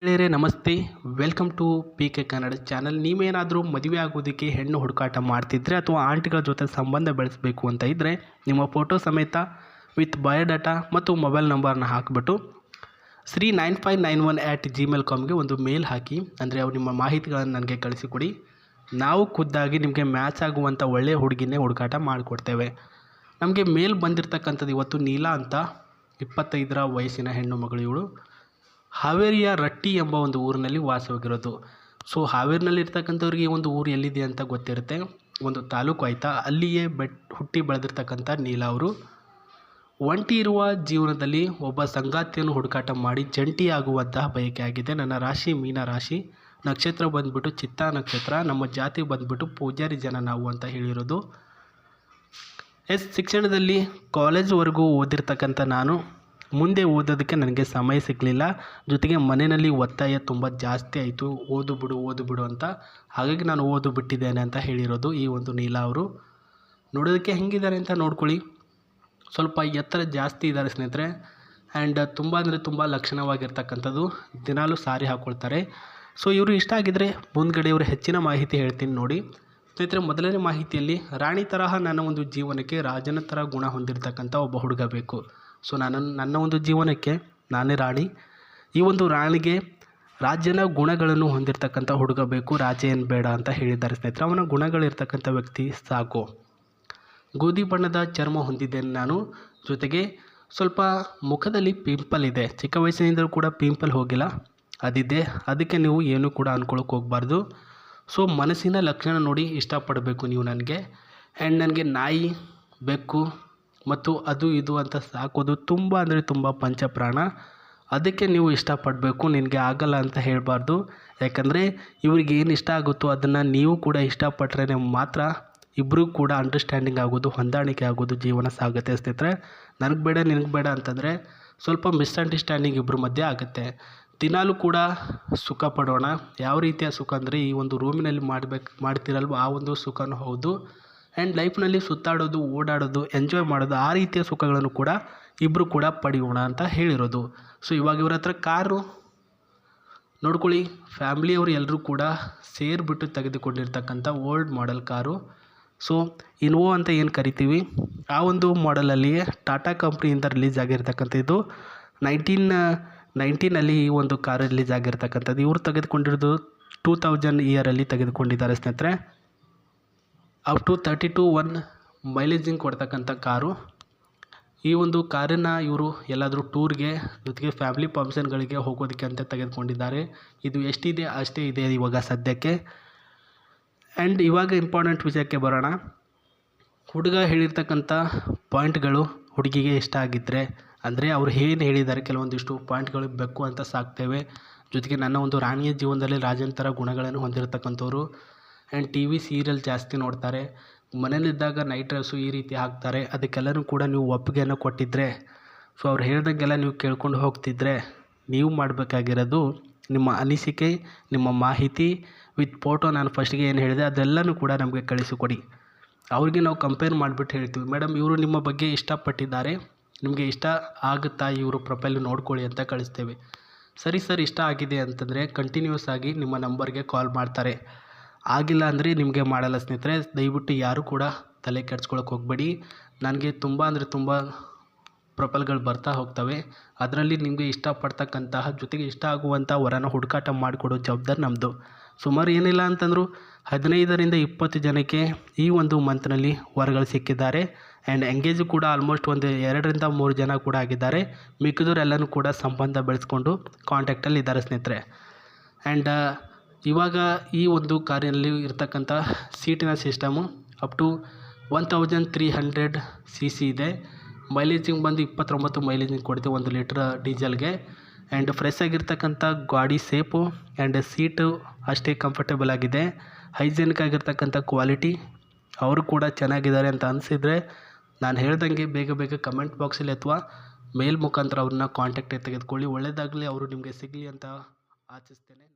ಗೆಳೆಯರೇ ನಮಸ್ತೆ. Welcome to P K Kannada channel. ನೀವೇನಾದರೂ ಮದುವೆ ಆಗೋದಕ್ಕೆ ಹೆಣ್ಣು ಹುಡುಕಾಟ ಮಾಡ್ತಿದ್ರೆ ಅಥವಾ ಆಂಟಿಗಳ ಜೊತೆ ಸಂಬಂಧ ಬೆಳೆಸಬೇಕು ಅಂತ ಇದ್ದರೆ ನಿಮ್ಮ ಫೋಟೋ ಸಮೇತ ವಿತ್ ಬಯೋಡಾಟಾ ಮತ್ತು ಮೊಬೈಲ್ ನಂಬರ್ನ ಹಾಕಿಬಿಟ್ಟು Sri9591@gmail.comಗೆ ಒಂದು ಮೇಲ್ ಹಾಕಿ, ಅಂದರೆ ಅವ್ರು ನಿಮ್ಮ ಮಾಹಿತಿಗಳನ್ನು ನನಗೆ ಕಳಿಸಿಕೊಡಿ. ನಾವು ಖುದ್ದಾಗಿ ನಿಮಗೆ ಮ್ಯಾಚ್ ಆಗುವಂಥ ಒಳ್ಳೆಯ ಹುಡುಗಿನೇ ಹುಡುಕಾಟ ಮಾಡಿಕೊಡ್ತೇವೆ. ನಮಗೆ ಮೇಲ್ ಬಂದಿರತಕ್ಕಂಥದ್ದು ಇವತ್ತು ನೀಲಾ ಅಂತ 25ರ ವಯಸ್ಸಿನ ಹೆಣ್ಣು ಮಗಳು. ಇವಳು ಹಾವೇರಿಯ ರಟ್ಟಿ ಎಂಬ ಒಂದು ಊರಿನಲ್ಲಿ ವಾಸವಾಗಿರೋದು. ಸೊ ಹಾವೇರಿನಲ್ಲಿ ಇರ್ತಕ್ಕಂಥವ್ರಿಗೆ ಒಂದು ಊರು ಎಲ್ಲಿದೆ ಅಂತ ಗೊತ್ತಿರುತ್ತೆ, ಒಂದು ತಾಲೂಕು ಆಯಿತಾ. ಅಲ್ಲಿಯೇ ಹುಟ್ಟಿ ಬೆಳೆದಿರ್ತಕ್ಕಂಥ ನೀಲಾ ಅವರು ಒಂಟಿ ಇರುವ ಜೀವನದಲ್ಲಿ ಒಬ್ಬ ಸಂಗಾತಿಯನ್ನು ಹುಡುಕಾಟ ಮಾಡಿ ಜಂಟಿ ಆಗುವಂತಹ ಬಯಕೆ ಆಗಿದೆ. ನನ್ನ ರಾಶಿ ಮೀನ ರಾಶಿ, ನಕ್ಷತ್ರ ಬಂದುಬಿಟ್ಟು ಚಿತ್ತಾ ನಕ್ಷತ್ರ, ನಮ್ಮ ಜಾತಿ ಬಂದುಬಿಟ್ಟು ಪೂಜಾರಿ ಜನ ನಾವು ಅಂತ ಹೇಳಿರೋದು. ಶಿಕ್ಷಣದಲ್ಲಿ ಕಾಲೇಜ್ವರೆಗೂ ಓದಿರ್ತಕ್ಕಂಥ ನಾನು ಮುಂದೆ ಓದೋದಕ್ಕೆ ನನಗೆ ಸಮಯ ಸಿಗಲಿಲ್ಲ. ಜೊತೆಗೆ ಮನೆಯಲ್ಲಿ ಒತ್ತಾಯ ತುಂಬ ಜಾಸ್ತಿ ಆಯಿತು, ಓದು ಬಿಡು ಅಂತ. ಹಾಗಾಗಿ ನಾನು ಓದು ಬಿಟ್ಟಿದ್ದೇನೆ ಅಂತ ಹೇಳಿರೋದು ಈ ಒಂದು ನೀಲಾ ಅವರು. ನೋಡೋದಕ್ಕೆ ಹೆಂಗಿದ್ದಾರೆ ಅಂತ ನೋಡ್ಕೊಳ್ಳಿ. ಸ್ವಲ್ಪ ಎತ್ತರ ಜಾಸ್ತಿ ಇದ್ದಾರೆ ಸ್ನೇಹಿತರೆ. ಆ್ಯಂಡ್ ತುಂಬ ಅಂದರೆ ತುಂಬ ಲಕ್ಷಣವಾಗಿರ್ತಕ್ಕಂಥದ್ದು. ದಿನಾಲೂ ಸಾರಿ ಹಾಕ್ಕೊಳ್ತಾರೆ. ಸೊ ಇವರು ಇಷ್ಟ ಆಗಿದ್ದರೆ ಮುಂದ್ಗಡೆ ಇವರು ಹೆಚ್ಚಿನ ಮಾಹಿತಿ ಹೇಳ್ತೀನಿ ನೋಡಿ ಸ್ನೇಹಿತರೆ. ಮೊದಲನೇ ಮಾಹಿತಿಯಲ್ಲಿ ರಾಣಿ ತರಹ ನನ್ನ ಒಂದು ಜೀವನಕ್ಕೆ ರಾಜನ ಥರ ಗುಣ ಹೊಂದಿರತಕ್ಕಂಥ ಒಬ್ಬ ಹುಡುಗ ಬೇಕು. ಸೊ ನನ್ನ ಒಂದು ಜೀವನಕ್ಕೆ ನಾನೇ ರಾಣಿ. ಈ ಒಂದು ರಾಣಿಗೆ ರಾಜನ ಗುಣಗಳನ್ನು ಹೊಂದಿರತಕ್ಕಂಥ ಹುಡುಗ ಬೇಕು, ರಾಜ ಏನು ಬೇಡ ಅಂತ ಹೇಳಿದ್ದಾರೆ ಸ್ನೇಹಿತರೆ. ಅವನ ಗುಣಗಳಿರ್ತಕ್ಕಂಥ ವ್ಯಕ್ತಿ ಸಾಕು. ಗೋಧಿ ಬಣ್ಣದ ಚರ್ಮ ಹೊಂದಿದ್ದೇನೆ ನಾನು. ಜೊತೆಗೆ ಸ್ವಲ್ಪ ಮುಖದಲ್ಲಿ ಪಿಂಪಲ್ ಇದೆ. ಚಿಕ್ಕ ವಯಸ್ಸಿನಿಂದಲೂ ಕೂಡ ಪಿಂಪಲ್ ಹೋಗಿಲ್ಲ, ಅದಿದೆ. ಅದಕ್ಕೆ ನೀವು ಏನೂ ಕೂಡ ಅಂದ್ಕೊಳ್ಳೋಕೆ ಹೋಗಬಾರ್ದು. ಸೊ ಮನಸ್ಸಿನ ಲಕ್ಷಣ ನೋಡಿ ಇಷ್ಟಪಡಬೇಕು ನೀವು ನನಗೆ. ಆ್ಯಂಡ್ ನನಗೆ ನಾಯಿ, ಬೆಕ್ಕು ಮತ್ತು ಅದು ಇದು ಅಂತ ಸಾಕೋದು ತುಂಬ ಅಂದರೆ ತುಂಬ ಪಂಚಪ್ರಾಣ. ಅದಕ್ಕೆ ನೀವು ಇಷ್ಟಪಡಬೇಕು, ನಿನಗೆ ಆಗಲ್ಲ ಅಂತ ಹೇಳಬಾರ್ದು. ಯಾಕಂದರೆ ಇವ್ರಿಗೆ ಏನು ಇಷ್ಟ ಆಗುತ್ತೋ ಅದನ್ನು ನೀವು ಕೂಡ ಇಷ್ಟಪಟ್ಟರೆ ಮಾತ್ರ ಇಬ್ಬರೂ ಕೂಡ ಅಂಡರ್ಸ್ಟ್ಯಾಂಡಿಂಗ್ ಆಗೋದು, ಹೊಂದಾಣಿಕೆ ಆಗೋದು, ಜೀವನ ಸಾಗುತ್ತೆ ಸ್ನೇಹಿತರೆ. ನನಗೆ ಬೇಡ ನಿನಗೆ ಬೇಡ ಅಂತಂದರೆ ಸ್ವಲ್ಪ ಮಿಸ್ಅಂಡರ್ಸ್ಟ್ಯಾಂಡಿಂಗ್ ಇಬ್ಬರ ಮಧ್ಯೆ ಆಗುತ್ತೆ. ದಿನಾಲೂ ಕೂಡ ಸುಖ ಪಡೋಣ. ಯಾವ ರೀತಿಯ ಸುಖ ಅಂದರೆ ಈ ಒಂದು ರೂಮಿನಲ್ಲಿ ಮಾಡ್ತಿರಲ್ವ ಆ ಒಂದು ಸುಖನೂ ಹೌದು. ಆ್ಯಂಡ್ ಲೈಫ್ನಲ್ಲಿ ಸುತ್ತಾಡೋದು, ಓಡಾಡೋದು, ಎಂಜಾಯ್ ಮಾಡೋದು, ಆ ರೀತಿಯ ಸುಖಗಳನ್ನು ಕೂಡ ಇಬ್ಬರು ಕೂಡ ಪಡೆಯೋಣ ಅಂತ ಹೇಳಿರೋದು. ಸೊ ಇವಾಗ ಇವ್ರ ಹತ್ರ ಕಾರು ನೋಡ್ಕೊಳ್ಳಿ. ಫ್ಯಾಮ್ಲಿಯವರು ಎಲ್ಲರೂ ಕೂಡ ಸೇರಿಬಿಟ್ಟು ತೆಗೆದುಕೊಂಡಿರ್ತಕ್ಕಂಥ ಓಲ್ಡ್ ಮಾಡೆಲ್ ಕಾರು. ಸೊ ಇನ್ವೋ ಅಂತ ಏನು ಕರಿತೀವಿ ಆ ಒಂದು ಮಾಡೆಲಲ್ಲಿಯೇ ಟಾಟಾ ಕಂಪ್ನಿಯಿಂದ ರಿಲೀಸ್ ಆಗಿರ್ತಕ್ಕಂಥ ಇದು 1990ನಲ್ಲಿ ಈ ಒಂದು ಕಾರ್ ರಿಲೀಸ್ ಆಗಿರ್ತಕ್ಕಂಥದ್ದು. ಇವರು ತೆಗೆದುಕೊಂಡಿರೋದು 2000 ಇಯರಲ್ಲಿ ತೆಗೆದುಕೊಂಡಿದ್ದಾರೆ ಸ್ನೇಹಿತರೆ. ಅಪ್ ಟು 32 ಮೈಲೇಜಿಂಗ್ ಕೊಡ್ತಕ್ಕಂಥ ಕಾರು. ಈ ಒಂದು ಕಾರನ್ನು ಇವರು ಎಲ್ಲಾದರೂ ಟೂರ್ಗೆ ಜೊತೆಗೆ ಫ್ಯಾಮಿಲಿ ಫಂಕ್ಷನ್ಗಳಿಗೆ ಹೋಗೋದಕ್ಕೆ ಅಂತ ತೆಗೆದುಕೊಂಡಿದ್ದಾರೆ. ಇದು ಎಷ್ಟಿದೆ ಅಷ್ಟೇ ಇದೆ ಇವಾಗ ಸದ್ಯಕ್ಕೆ. ಆ್ಯಂಡ್ ಇವಾಗ ಇಂಪಾರ್ಟೆಂಟ್ ವಿಷಯಕ್ಕೆ ಬರೋಣ. ಹುಡುಗ ಹೇಳಿರ್ತಕ್ಕಂಥ ಪಾಯಿಂಟ್ಗಳು ಹುಡುಗಿಗೆ ಇಷ್ಟ ಆಗಿದ್ದರೆ, ಅಂದರೆ ಅವ್ರು ಏನು ಹೇಳಿದ್ದಾರೆ ಕೆಲವೊಂದಿಷ್ಟು ಪಾಯಿಂಟ್ಗಳು ಬೇಕು ಅಂತ ಸಾಕ್ತೇವೆ. ಜೊತೆಗೆ ನನ್ನ ಒಂದು ರಾಣಿಯ ಜೀವನದಲ್ಲಿ ರಾಜನ ಥರ ಗುಣಗಳನ್ನು ಹೊಂದಿರತಕ್ಕಂಥವ್ರು. ಆ್ಯಂಡ್ TV ಸೀರಿಯಲ್ ಜಾಸ್ತಿ ನೋಡ್ತಾರೆ, ಮನೇಲಿದ್ದಾಗ ನೈಟ್ ಡ್ರೆಸ್ಸು ಈ ರೀತಿ ಹಾಕ್ತಾರೆ. ಅದಕ್ಕೆಲ್ಲನೂ ಕೂಡ ನೀವು ಒಪ್ಪಿಗೆಯನ್ನು ಕೊಟ್ಟಿದ್ದರೆ, ಸೊ ಅವ್ರು ಹೇಳ್ದಂಗೆಲ್ಲ ನೀವು ಕೇಳ್ಕೊಂಡು ಹೋಗ್ತಿದ್ರೆ, ನೀವು ಮಾಡಬೇಕಾಗಿರೋದು ನಿಮ್ಮ ಅನಿಸಿಕೆ, ನಿಮ್ಮ ಮಾಹಿತಿ ವಿತ್ ಫೋಟೋ, ನಾನು ಫಸ್ಟಿಗೆ ಏನು ಹೇಳಿದೆ ಅದೆಲ್ಲನೂ ಕೂಡ ನಮಗೆ ಕಳಿಸಿಕೊಡಿ. ಅವ್ರಿಗೆ ನಾವು ಕಂಪೇರ್ ಮಾಡಿಬಿಟ್ಟು ಹೇಳ್ತೀವಿ, ಮೇಡಮ್ ಇವರು ನಿಮ್ಮ ಬಗ್ಗೆ ಇಷ್ಟಪಟ್ಟಿದ್ದಾರೆ, ನಿಮಗೆ ಇಷ್ಟ ಆಗುತ್ತಾ ಇವರು ಪ್ರೊಫೈಲ್ ನೋಡ್ಕೊಳ್ಳಿ ಅಂತ ಕಳಿಸ್ತೇವೆ. ಸರಿ ಸರ್ ಇಷ್ಟ ಆಗಿದೆ ಅಂತಂದರೆ ಕಂಟಿನ್ಯೂಸ್ ಆಗಿ ನಿಮ್ಮ ನಂಬರ್ಗೆ ಕಾಲ್ ಮಾಡ್ತಾರೆ. ಆಗಿಲ್ಲ ಅಂದರೆ ನಿಮಗೆ ಮಾಡಲ್ಲ ಸ್ನೇಹಿತರೆ. ದಯವಿಟ್ಟು ಯಾರೂ ಕೂಡ ತಲೆ ಕೆಡ್ಸ್ಕೊಳಕ್ಕೆ ಹೋಗಬೇಡಿ. ನನಗೆ ತುಂಬ ಅಂದರೆ ತುಂಬ ಪ್ರೊಫೈಲ್ಗಳು ಬರ್ತಾ ಹೋಗ್ತವೆ. ಅದರಲ್ಲಿ ನಿಮಗೆ ಇಷ್ಟಪಡ್ತಕ್ಕಂತಹ ಜೊತೆಗೆ ಇಷ್ಟ ಆಗುವಂಥ ವರನ ಹುಡುಕಾಟ ಮಾಡಿಕೊಡೋ ಜವಾಬ್ದಾರಿ ನಮ್ಮದು. ಸುಮಾರು ಏನಿಲ್ಲ ಅಂತಂದರೂ 15ರಿಂದ 20 ಜನಕ್ಕೆ ಈ ಒಂದು ಮಂತ್ನಲ್ಲಿ ವರಗಳು ಸಿಕ್ಕಿದ್ದಾರೆ. ಆ್ಯಂಡ್ ಎಂಗೇಜು ಕೂಡ ಆಲ್ಮೋಸ್ಟ್ ಒಂದು 2ರಿಂದ 3 ಜನ ಕೂಡ ಆಗಿದ್ದಾರೆ. ಮಿಕ್ಕಿದವರೆಲ್ಲನೂ ಕೂಡ ಸಂಬಂಧ ಬೆಳೆಸ್ಕೊಂಡು ಕಾಂಟ್ಯಾಕ್ಟಲ್ಲಿ ಇದ್ದಾರೆ ಸ್ನೇಹಿತರೆ. ಆ್ಯಂಡ್ ಇವಾಗ ಈ ಒಂದು ಕಾರಿನಲ್ಲಿ ಇರ್ತಕ್ಕಂಥ ಸೀಟಿನ ಸಿಸ್ಟಮು ಅಪ್ ಟು 1300 cc ಇದೆ. ಮೈಲೇಜಿಂಗ್ ಬಂದು 29 ಮೈಲೇಜಿಂಗ್ ಕೊಡ್ತೀವಿ 1 ಲೀಟ್ರ್ ಡೀಸೆಲ್ಗೆ. ಆ್ಯಂಡ್ ಫ್ರೆಶ್ ಆಗಿರ್ತಕ್ಕಂಥ ಗಾಡಿ ಸೇಫು ಆ್ಯಂಡ್ ಸೀಟು ಅಷ್ಟೇ ಕಂಫರ್ಟೇಬಲ್ ಆಗಿದೆ. ಹೈಜೆನಿಕ್ ಆಗಿರ್ತಕ್ಕಂಥ ಕ್ವಾಲಿಟಿ, ಅವರು ಕೂಡ ಚೆನ್ನಾಗಿದ್ದಾರೆ ಅಂತ ಅನಿಸಿದರೆ ನಾನು ಹೇಳ್ದಂಗೆ ಬೇಗ ಕಮೆಂಟ್ ಬಾಕ್ಸಲ್ಲಿ ಅಥವಾ ಮೇಲ್ ಮುಖಾಂತರ ಅವ್ರನ್ನ ಕಾಂಟ್ಯಾಕ್ಟ್ ತೆಗೆದುಕೊಳ್ಳಿ. ಒಳ್ಳೆಯದಾಗಲಿ, ಅವರು ನಿಮಗೆ ಸಿಗಲಿ ಅಂತ ಆಶಿಸ್ತೇನೆ.